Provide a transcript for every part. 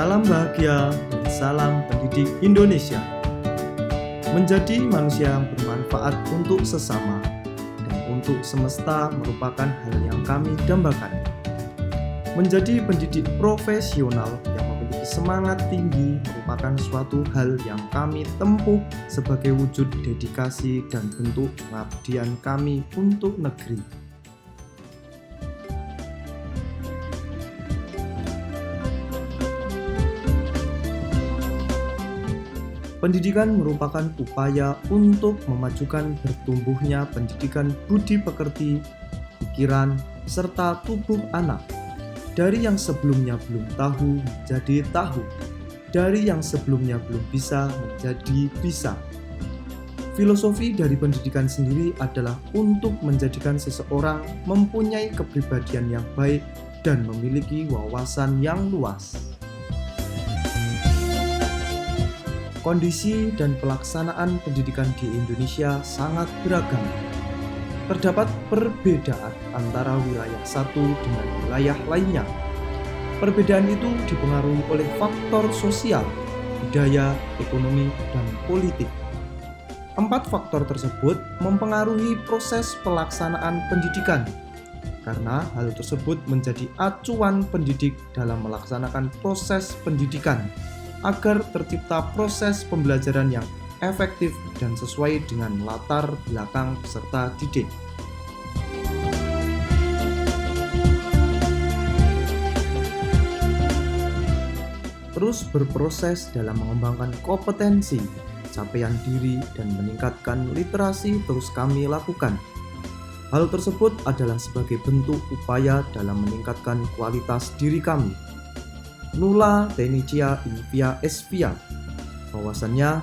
Salam bahagia dan salam pendidik Indonesia. Menjadi manusia yang bermanfaat untuk sesama dan untuk semesta merupakan hal yang kami dambakan. Menjadi pendidik profesional yang memiliki semangat tinggi merupakan suatu hal yang kami tempuh sebagai wujud dedikasi dan bentuk pengabdian kami untuk negeri. Pendidikan merupakan upaya untuk memajukan bertumbuhnya pendidikan budi pekerti, pikiran, serta tubuh anak. Dari yang sebelumnya belum tahu menjadi tahu, dari yang sebelumnya belum bisa menjadi bisa. Filosofi dari pendidikan sendiri adalah untuk menjadikan seseorang mempunyai kepribadian yang baik dan memiliki wawasan yang luas. Kondisi dan pelaksanaan pendidikan di Indonesia sangat beragam. Terdapat perbedaan antara wilayah satu dengan wilayah lainnya. Perbedaan itu dipengaruhi oleh faktor sosial, budaya, ekonomi, dan politik. 4 faktor tersebut mempengaruhi proses pelaksanaan pendidikan, karena hal tersebut menjadi acuan pendidik dalam melaksanakan proses pendidikan, agar tercipta proses pembelajaran yang efektif dan sesuai dengan latar belakang peserta didik. Terus berproses dalam mengembangkan kompetensi, capaian diri, dan meningkatkan literasi terus kami lakukan. Hal tersebut adalah sebagai bentuk upaya dalam meningkatkan kualitas diri kami. Nulla tendentia in via est via. Bahwasannya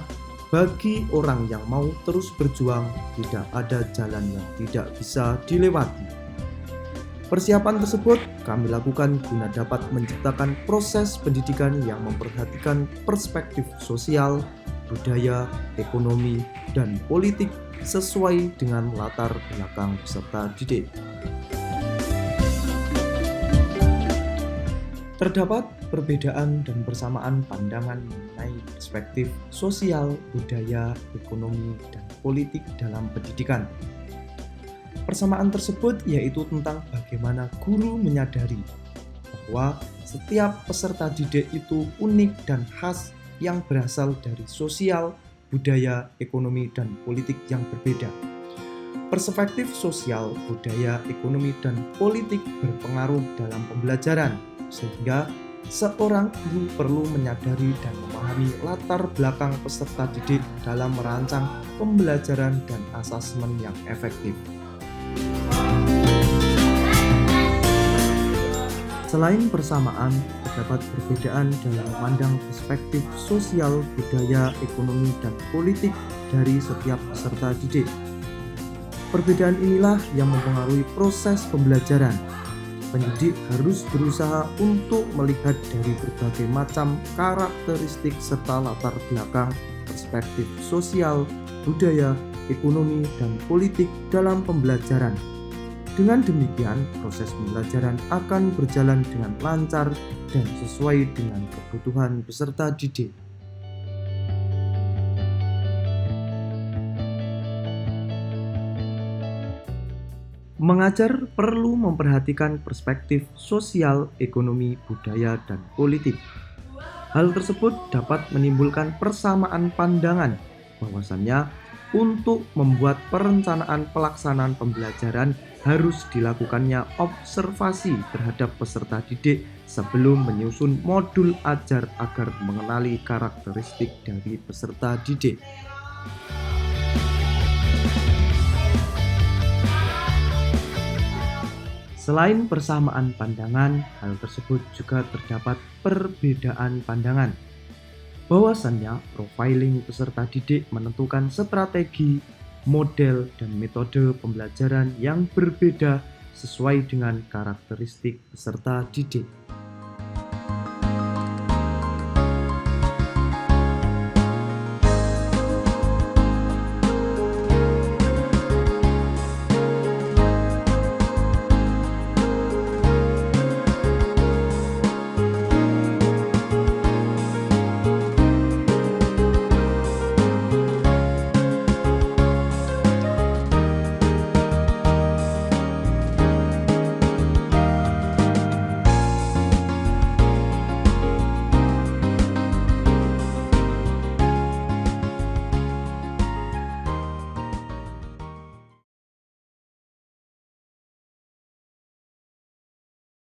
bagi orang yang mau terus berjuang tidak ada jalan yang tidak bisa dilewati. Persiapan tersebut kami lakukan guna dapat menciptakan proses pendidikan yang memperhatikan perspektif sosial, budaya, ekonomi, dan politik sesuai dengan latar belakang peserta didik. Terdapat perbedaan dan persamaan pandangan mengenai perspektif sosial, budaya, ekonomi, dan politik dalam pendidikan. Persamaan tersebut yaitu tentang bagaimana guru menyadari bahwa setiap peserta didik itu unik dan khas yang berasal dari sosial, budaya, ekonomi, dan politik yang berbeda. Perspektif sosial, budaya, ekonomi, dan politik berpengaruh dalam pembelajaran, sehingga seorang guru perlu menyadari dan memahami latar belakang peserta didik dalam merancang pembelajaran dan asesmen yang efektif. Selain persamaan, terdapat perbedaan dalam memandang perspektif sosial, budaya, ekonomi, dan politik dari setiap peserta didik. Perbedaan inilah yang mempengaruhi proses pembelajaran. Pendidik harus berusaha untuk melihat dari berbagai macam karakteristik serta latar belakang perspektif sosial, budaya, ekonomi, dan politik dalam pembelajaran. Dengan demikian, proses pembelajaran akan berjalan dengan lancar dan sesuai dengan kebutuhan peserta didik. Mengajar perlu memperhatikan perspektif sosial, ekonomi, budaya, dan politik. Hal tersebut dapat menimbulkan persamaan pandangan bahwasannya untuk membuat perencanaan pelaksanaan pembelajaran harus dilakukannya observasi terhadap peserta didik sebelum menyusun modul ajar agar mengenali karakteristik dari peserta didik. Selain persamaan pandangan, hal tersebut juga terdapat perbedaan pandangan. Bahwasannya, profiling peserta didik menentukan strategi, model, dan metode pembelajaran yang berbeda sesuai dengan karakteristik peserta didik.